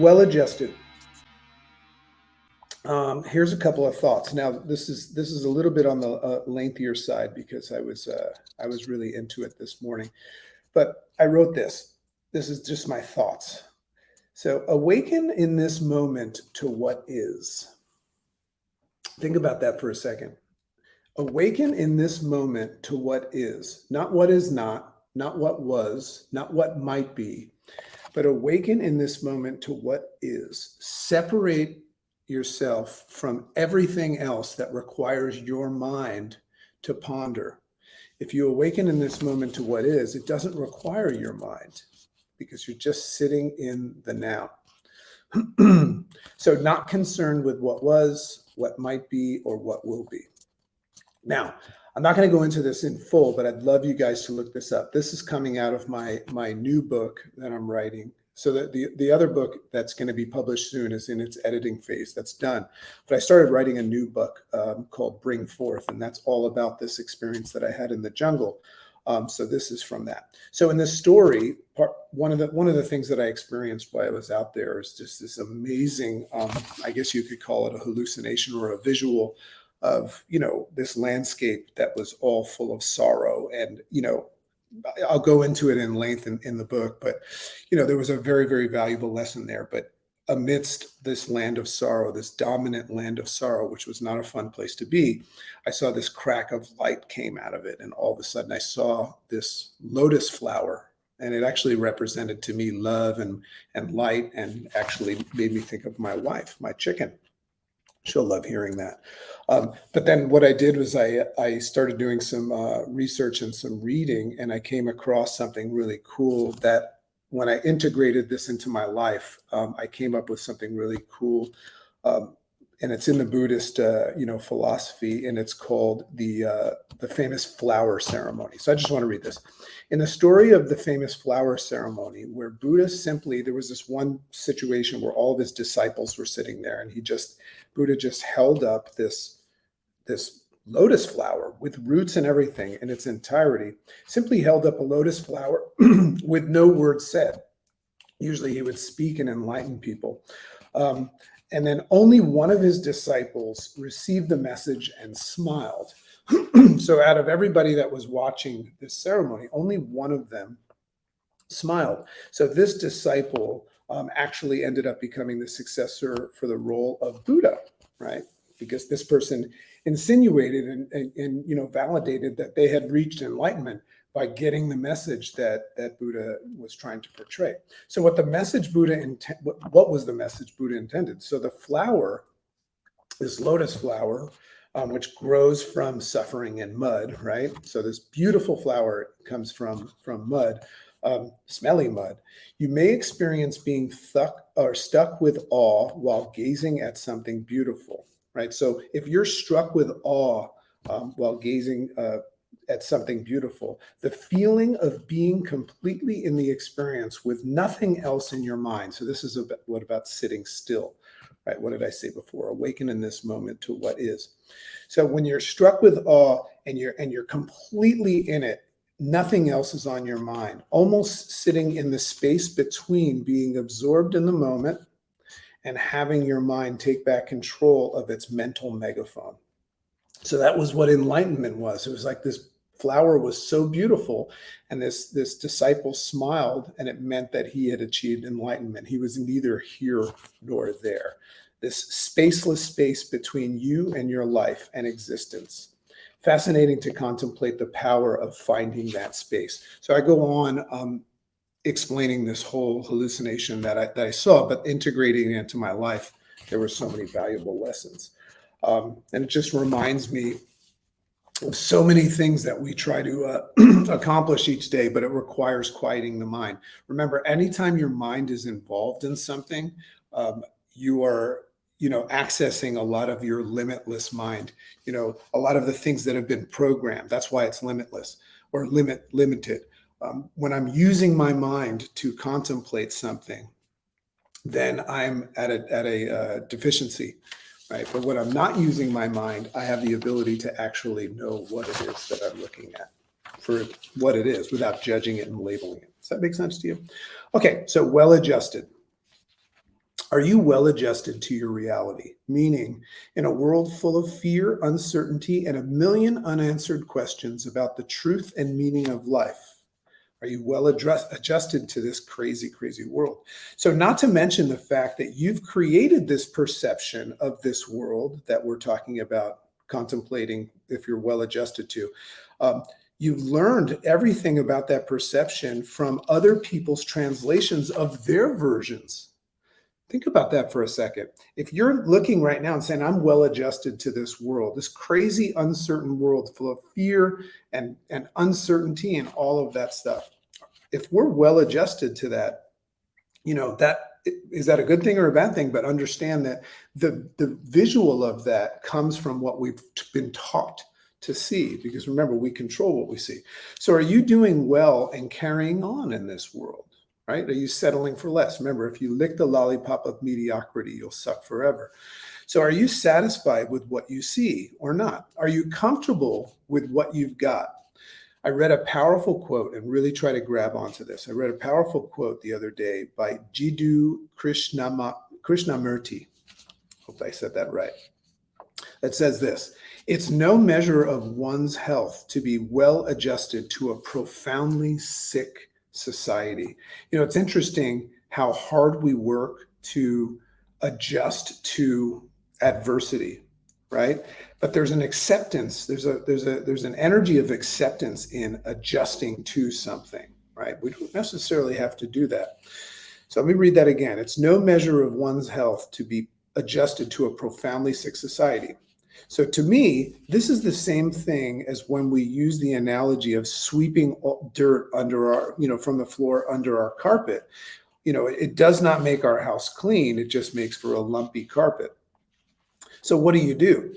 well-adjusted. Here's a couple of thoughts. Now, this is a little bit on the lengthier side because I was really into it this morning. But I wrote this. This is just my thoughts. So, awaken in this moment to what is. Think about that for a second. Awaken in this moment to what is, not what is not what was, not what might be, but awaken in this moment to what is. Separate yourself from everything else that requires your mind to ponder. If you awaken in this moment to what is, it doesn't require your mind because you're just sitting in the now. So, not concerned with what was, what might be, or what will be. Now, I'm not going to go into this in full, but I'd love you guys to look this up. This is coming out of my new book that I'm writing. So that the other book that's going to be published soon is in its editing phase. That's done. But I started writing a new book called Bring Forth, and that's all about this experience that I had in the jungle. So this is from that. So in this story, one of the things that I experienced while I was out there is just this amazing, I guess you could call it a hallucination or a visual of, this landscape that was all full of sorrow. And, I'll go into it in length in the book, but, there was a very, very valuable lesson there. But amidst this land of sorrow, this dominant land of sorrow, which was not a fun place to be, I saw this crack of light came out of it. And all of a sudden I saw this lotus flower, and it actually represented to me love and light, and actually made me think of my wife, my chicken. She'll love hearing that. But then what I did was I started doing some research and some reading, and I came across something really cool that when I integrated this into my life, I came up with something really cool. And it's in the Buddhist, philosophy, and it's called the famous flower ceremony. So I just want to read this. In the story of the famous flower ceremony, where there was this one situation where all of his disciples were sitting there, and Buddha just held up this lotus flower with roots and everything in its entirety, simply held up a lotus flower with no word said. Usually he would speak and enlighten people. And then only one of his disciples received the message and smiled. So out of everybody that was watching this ceremony, only one of them smiled. So this disciple actually ended up becoming the successor for the role of Buddha, right? Because this person insinuated and validated that they had reached enlightenment by getting the message that Buddha was trying to portray. So what was the message Buddha intended? So the flower, this lotus flower, which grows from suffering and mud, right? So this beautiful flower comes from mud, smelly mud. You may experience being stuck with awe while gazing at something beautiful, right? So if you're struck with awe while gazing at something beautiful, the feeling of being completely in the experience with nothing else in your mind. So this is about sitting still, right? What did I say before? Awaken in this moment to what is. So when you're struck with awe and you're completely in it, nothing else is on your mind, almost sitting in the space between being absorbed in the moment and having your mind take back control of its mental megaphone. So that was what enlightenment was. It was like this flower was so beautiful, and this disciple smiled, and it meant that he had achieved enlightenment. He was neither here nor there. This spaceless space between you and your life and existence. Fascinating to contemplate the power of finding that space. So I go on explaining this whole hallucination that I saw, but integrating it into my life, there were so many valuable lessons. And it just reminds me of so many things that we try to accomplish each day, but it requires quieting the mind. Remember, anytime your mind is involved in something, you are accessing a lot of your limitless mind, a lot of the things that have been programmed. That's why it's limitless or limited. When I'm using my mind to contemplate something, then I'm at a deficiency, right? But when I'm not using my mind, I have the ability to actually know what it is that I'm looking at for what it is without judging it and labeling it. Does that make sense to you? Okay, so well-adjusted. Are you well adjusted to your reality? Meaning, in a world full of fear, uncertainty, and a million unanswered questions about the truth and meaning of life, are you well adjusted to this crazy, crazy world? So, not to mention the fact that you've created this perception of this world that we're talking about contemplating if you're well adjusted to. You've learned everything about that perception from other people's translations of their versions. Think about that for a second. If you're looking right now and saying, I'm well adjusted to this world, this crazy, uncertain world full of fear and uncertainty and all of that stuff, if we're well adjusted to that, that is that a good thing or a bad thing? But understand that the visual of that comes from what we've been taught to see, because remember, we control what we see. So are you doing well and carrying on in this world? Right? Are you settling for less? Remember, if you lick the lollipop of mediocrity, you'll suck forever. So are you satisfied with what you see or not? Are you comfortable with what you've got? I read a powerful quote and really try to grab onto this. I read a powerful quote the other day by Jiddu Krishnamurti. Hope I said that right. That says this: it's no measure of one's health to be well adjusted to a profoundly sick society. It's interesting how hard we work to adjust to adversity, right? But there's an acceptance. There's an energy of acceptance in adjusting to something, right? We don't necessarily have to do that. So let me read that again. It's no measure of one's health to be adjusted to a profoundly sick society. So to me, this is the same thing as when we use the analogy of sweeping dirt under our, from the floor under our carpet. It does not make our house clean. It just makes for a lumpy carpet. So what do?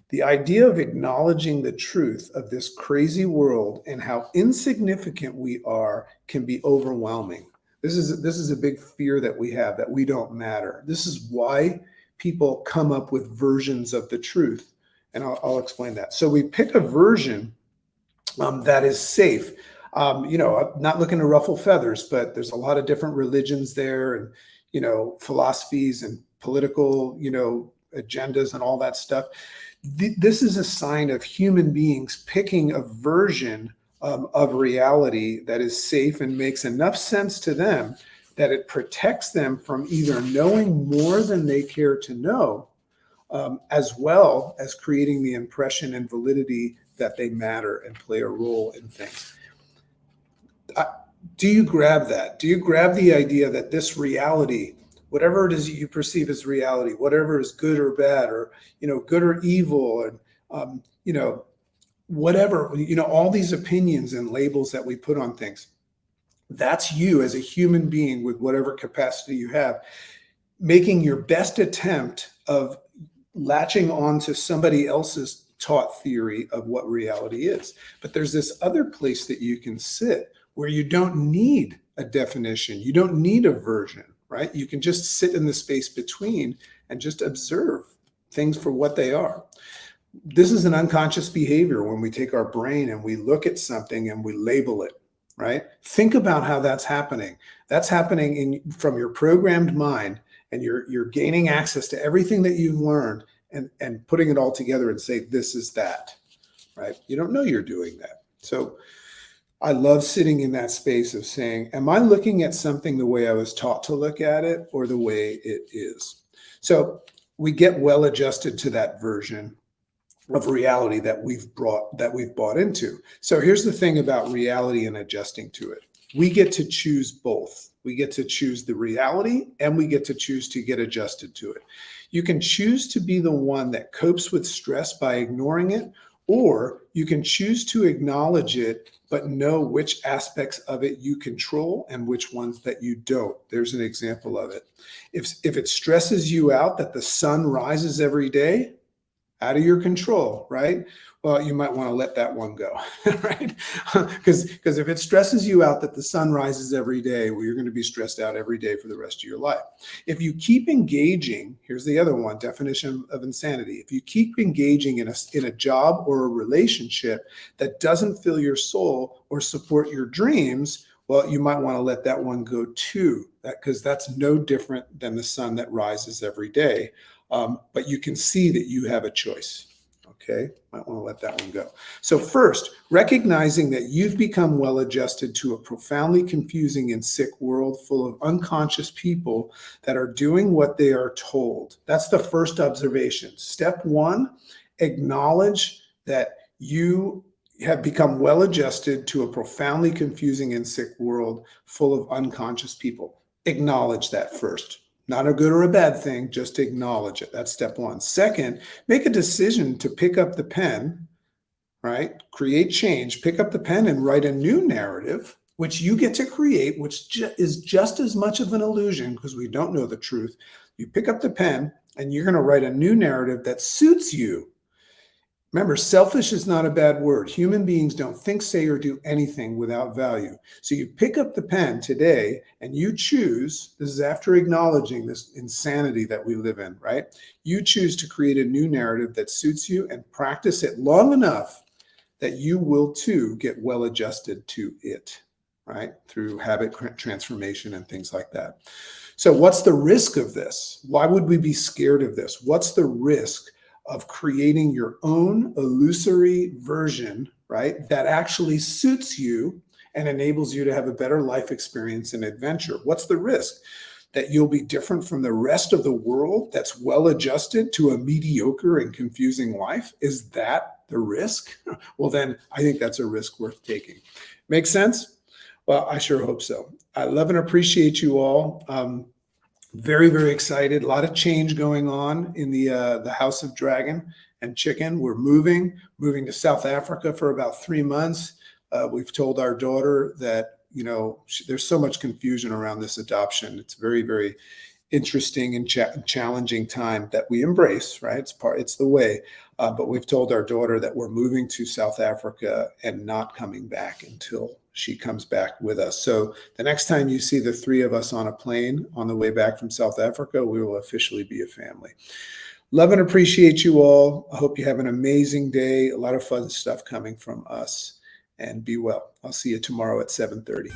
The idea of acknowledging the truth of this crazy world and how insignificant we are can be overwhelming. This is a big fear that we have, that we don't matter. This is why people come up with versions of the truth. And I'll explain that. So we pick a version that is safe. I'm not looking to ruffle feathers, but there's a lot of different religions there and, philosophies and political, agendas and all that stuff. This is a sign of human beings picking a version of reality that is safe and makes enough sense to them that it protects them from either knowing more than they care to know, as well as creating the impression and validity that they matter and play a role in things. Do you grab that? Do you grab the idea that this reality, whatever it is you perceive as reality, whatever is good or bad, or good or evil, and whatever, all these opinions and labels that we put on things, that's you as a human being with whatever capacity you have, making your best attempt of latching on to somebody else's taught theory of what reality is. But there's this other place that you can sit where you don't need a definition. You don't need a version, right? You can just sit in the space between and just observe things for what they are. This is an unconscious behavior when we take our brain and we look at something and we label it, right? Think about how that's happening. That's happening from your programmed mind, and you're gaining access to everything that you've learned and putting it all together and say, this is that, right? You don't know you're doing that. So I love sitting in that space of saying, am I looking at something the way I was taught to look at it or the way it is? So we get well adjusted to that version of reality that we've bought into. So here's the thing about reality and adjusting to it. We get to choose both. We get to choose the reality, and we get to choose to get adjusted to it. You can choose to be the one that copes with stress by ignoring it, or you can choose to acknowledge it, but know which aspects of it you control and which ones that you don't. There's an example of it. If it stresses you out that the sun rises every day, out of your control, right? Well, you might want to let that one go, right? Because if it stresses you out that the sun rises every day, well, you're going to be stressed out every day for the rest of your life. If you keep engaging, here's the other one, definition of insanity. If you keep engaging in a job or a relationship that doesn't fill your soul or support your dreams, well, you might want to let that one go too, because that's no different than the sun that rises every day. But you can see that you have a choice. Okay, might want to let that one go. So first, recognizing that you've become well adjusted to a profoundly confusing and sick world full of unconscious people that are doing what they are told. That's the first observation. Step one, acknowledge that you have become well adjusted to a profoundly confusing and sick world full of unconscious people. Acknowledge that first. Not a good or a bad thing, just acknowledge it. That's step one. Second, make a decision to pick up the pen, right? Create change, pick up the pen and write a new narrative, which you get to create, which is just as much of an illusion because we don't know the truth. You pick up the pen and you're going to write a new narrative that suits you. Remember, selfish is not a bad word. Human beings don't think, say, or do anything without value. So you pick up the pen today and you choose, this is after acknowledging this insanity that we live in, right? You choose to create a new narrative that suits you and practice it long enough that you will too get well adjusted to it, right? Through habit transformation and things like that. So what's the risk of this? Why would we be scared of this? What's the risk of creating your own illusory version, right, that actually suits you and enables you to have a better life experience and adventure? What's the risk? That you'll be different from the rest of the world that's well adjusted to a mediocre and confusing life? Is that the risk? Well, then I think that's a risk worth taking. Make sense? Well, I sure hope so. I love and appreciate you all. Very, very excited. A lot of change going on in the House of Dragon and Chicken. We're moving to South Africa for about 3 months. We've told our daughter that, you know, there's so much confusion around this adoption. It's very, very interesting and challenging time that we embrace, right? It's the way. But we've told our daughter that we're moving to South Africa and not coming back until she comes back with us. So the next time you see the three of us on a plane on the way back from South Africa, we will officially be a family. Love and appreciate you all. I hope you have an amazing day. A lot of fun stuff coming from us. And be well. I'll see you tomorrow at 7:30.